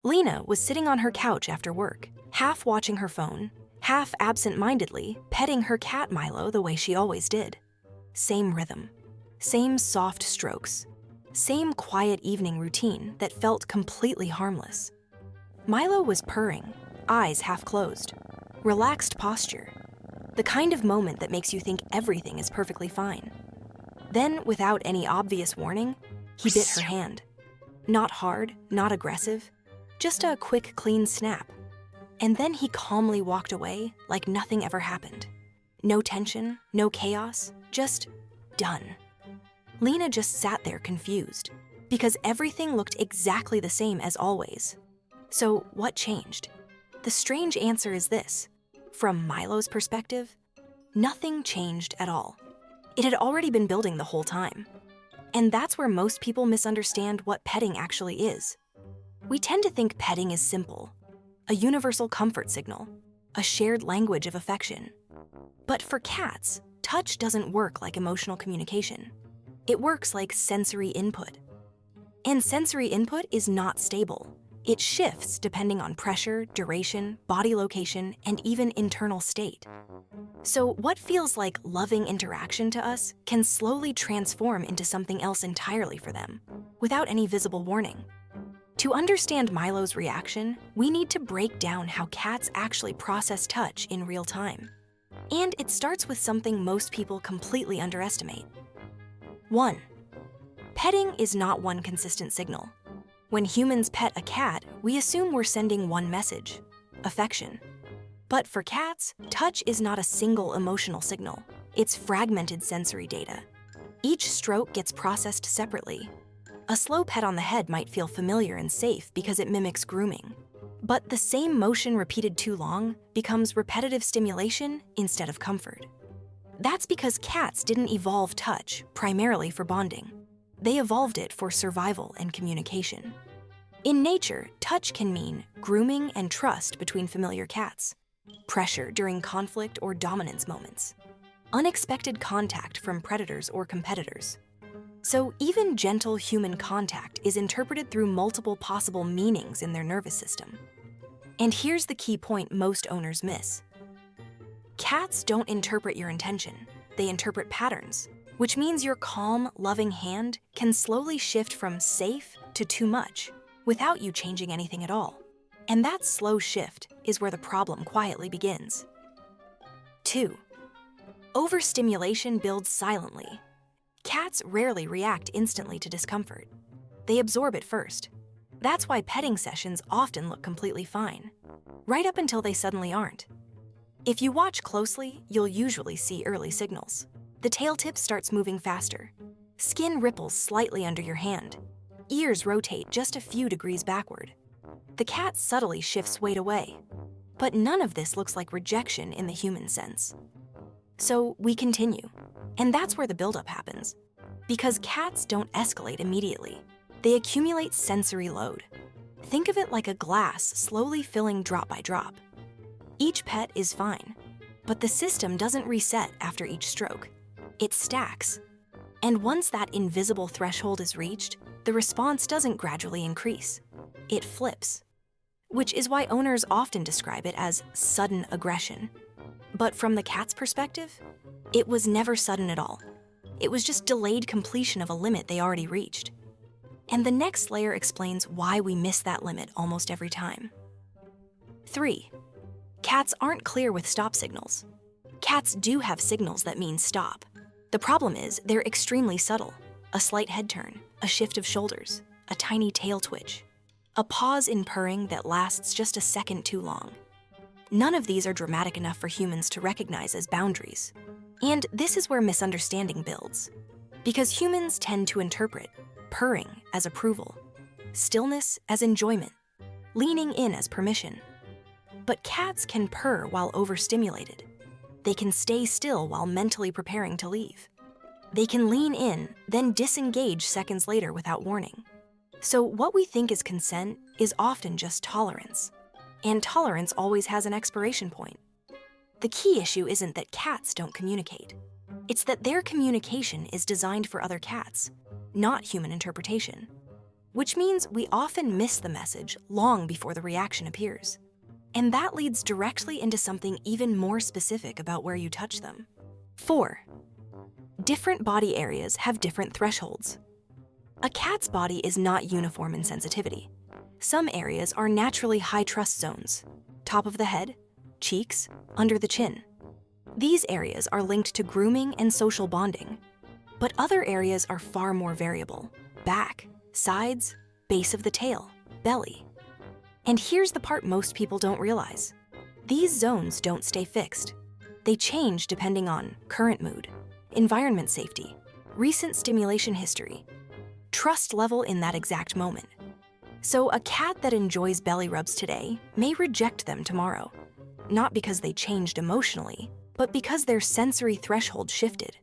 Lena was sitting on her couch after work, half watching her phone, half absent-mindedly petting her cat Milo the way she always did. Same rhythm, same soft strokes, same quiet evening routine that felt completely harmless. Milo was purring, eyes half closed, relaxed posture, the kind of moment that makes you think everything is perfectly fine. Then, without any obvious warning, he bit her hand. Not hard, not aggressive, just a quick, clean snap. And then he calmly walked away like nothing ever happened. No tension, no chaos, just done. Lena just sat there confused, because everything looked exactly the same as always. So what changed? The strange answer is this. From Milo's perspective, nothing changed at all. It had already been building the whole time. And that's where most people misunderstand what petting actually is. We tend to think petting is simple, a universal comfort signal, a shared language of affection. But for cats, touch doesn't work like emotional communication. It works like sensory input. And sensory input is not stable. It shifts depending on pressure, duration, body location, and even internal state. So what feels like loving interaction to us can slowly transform into something else entirely for them, without any visible warning. To understand Milo's reaction, we need to break down how cats actually process touch in real time. And it starts with something most people completely underestimate. 1. Petting is not one consistent signal. When humans pet a cat, we assume we're sending one message: affection. But for cats, touch is not a single emotional signal. It's fragmented sensory data. Each stroke gets processed separately. A slow pet on the head might feel familiar and safe because it mimics grooming. But the same motion repeated too long becomes repetitive stimulation instead of comfort. That's because cats didn't evolve touch primarily for bonding. They evolved it for survival and communication. In nature, touch can mean grooming and trust between familiar cats, pressure during conflict or dominance moments, unexpected contact from predators or competitors. So even gentle human contact is interpreted through multiple possible meanings in their nervous system. And here's the key point most owners miss. Cats don't interpret your intention, they interpret patterns, which means your calm, loving hand can slowly shift from safe to too much without you changing anything at all. And that slow shift is where the problem quietly begins. 2. Overstimulation builds silently. Cats rarely react instantly to discomfort. They absorb it first. That's why petting sessions often look completely fine, right up until they suddenly aren't. If you watch closely, you'll usually see early signals. The tail tip starts moving faster. Skin ripples slightly under your hand. Ears rotate just a few degrees backward. The cat subtly shifts weight away. But none of this looks like rejection in the human sense. So we continue. And that's where the buildup happens. Because cats don't escalate immediately. They accumulate sensory load. Think of it like a glass slowly filling drop by drop. Each pet is fine, but the system doesn't reset after each stroke. It stacks. And once that invisible threshold is reached, the response doesn't gradually increase. It flips. Which is why owners often describe it as sudden aggression. But from the cat's perspective, it was never sudden at all. It was just delayed completion of a limit they already reached. And the next layer explains why we miss that limit almost every time. 3. Cats aren't clear with stop signals. Cats do have signals that mean stop. The problem is they're extremely subtle. A slight head turn, a shift of shoulders, a tiny tail twitch, a pause in purring that lasts just a second too long. None of these are dramatic enough for humans to recognize as boundaries. And this is where misunderstanding builds. Because humans tend to interpret purring as approval, stillness as enjoyment, leaning in as permission. But cats can purr while overstimulated. They can stay still while mentally preparing to leave. They can lean in, then disengage seconds later without warning. So what we think is consent is often just tolerance. And tolerance always has an expiration point. The key issue isn't that cats don't communicate. It's that their communication is designed for other cats, not human interpretation. which means we often miss the message long before the reaction appears. And that leads directly into something even more specific about where you touch them. 4. Different body areas have different thresholds. A cat's body is not uniform in sensitivity. Some areas are naturally high trust zones: top of the head, cheeks, under the chin. These areas are linked to grooming and social bonding. But other areas are far more variable: back, sides, base of the tail, belly. And here's the part most people don't realize. These zones don't stay fixed. They change depending on current mood, environment safety, recent stimulation history, trust level in that exact moment. So a cat that enjoys belly rubs today may reject them tomorrow, not because they changed emotionally, but because their sensory threshold shifted.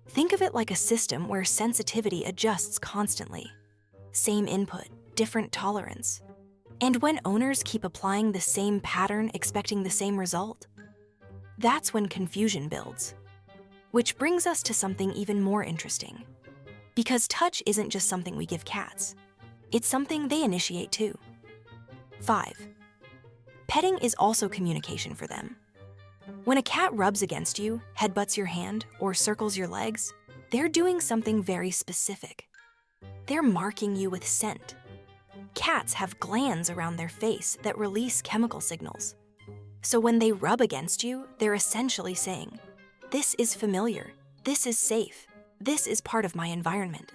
Think of it like a system where sensitivity adjusts constantly. Same input, different tolerance. And when owners keep applying the same pattern expecting the same result, that's when confusion builds. Which brings us to something even more interesting. Because touch isn't just something we give cats. It's something they initiate too. 5. Petting is also communication for them. When a cat rubs against you, headbutts your hand, or circles your legs, they're doing something very specific. They're marking you with scent. Cats have glands around their face that release chemical signals. So when they rub against you, they're essentially saying, "This is familiar, this is safe, this is part of my environment."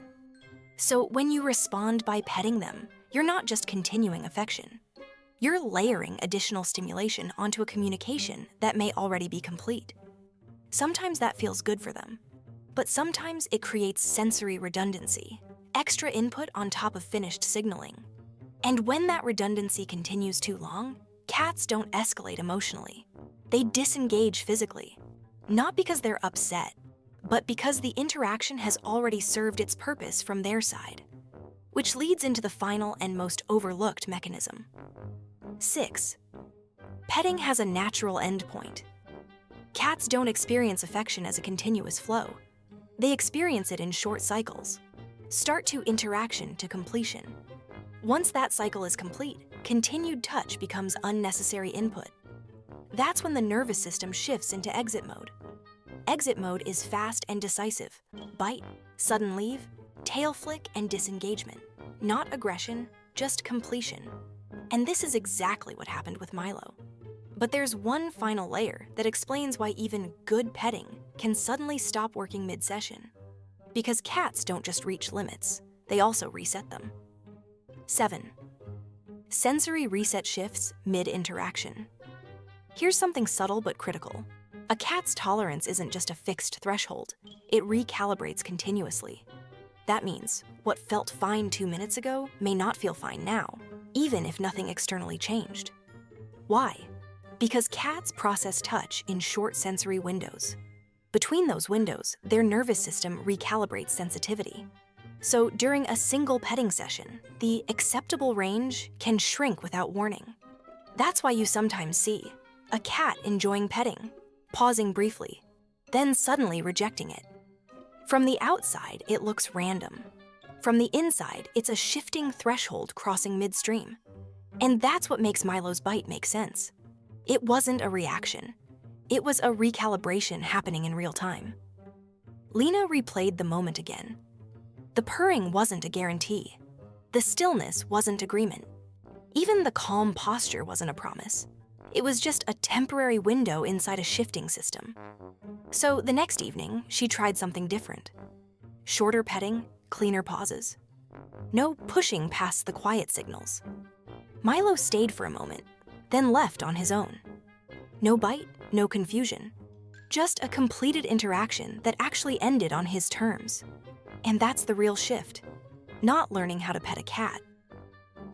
So when you respond by petting them, you're not just continuing affection. You're layering additional stimulation onto a communication that may already be complete. Sometimes that feels good for them, but sometimes it creates sensory redundancy, extra input on top of finished signaling. And when that redundancy continues too long, cats don't escalate emotionally. They disengage physically, not because they're upset, but because the interaction has already served its purpose from their side, which leads into the final and most overlooked mechanism. 6. Petting has a natural endpoint. Cats don't experience affection as a continuous flow. They experience it in short cycles. Start to interaction to completion. Once that cycle is complete, continued touch becomes unnecessary input. That's when the nervous system shifts into exit mode. Exit mode is fast and decisive: bite, sudden leave, tail flick, and disengagement. Not aggression, just completion. And this is exactly what happened with Milo. But there's one final layer that explains why even good petting can suddenly stop working mid-session. Because cats don't just reach limits, they also reset them. 7. Sensory reset shifts mid-interaction. Here's something subtle but critical. A cat's tolerance isn't just a fixed threshold, it recalibrates continuously. That means what felt fine 2 minutes ago may not feel fine now, even if nothing externally changed. Why? Because cats process touch in short sensory windows. Between those windows, their nervous system recalibrates sensitivity. So during a single petting session, the acceptable range can shrink without warning. That's why you sometimes see a cat enjoying petting, pausing briefly, then suddenly rejecting it. From the outside, it looks random. From the inside, it's a shifting threshold crossing midstream. And that's what makes Milo's bite make sense. It wasn't a reaction. It was a recalibration happening in real time. Lena replayed the moment again. The purring wasn't a guarantee. The stillness wasn't agreement. Even the calm posture wasn't a promise. It was just a temporary window inside a shifting system. So the next evening, she tried something different. Shorter petting, cleaner pauses. No pushing past the quiet signals. Milo stayed for a moment, then left on his own. No bite, no confusion. Just a completed interaction that actually ended on his terms. And that's the real shift. Not learning how to pet a cat,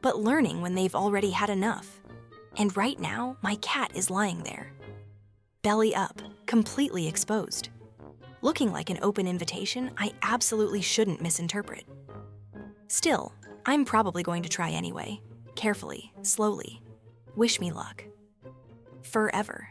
but learning when they've already had enough. And right now, my cat is lying there. Belly up, completely exposed. Looking like an open invitation I absolutely shouldn't misinterpret. Still, I'm probably going to try anyway. Carefully, slowly. Wish me luck. FurEver.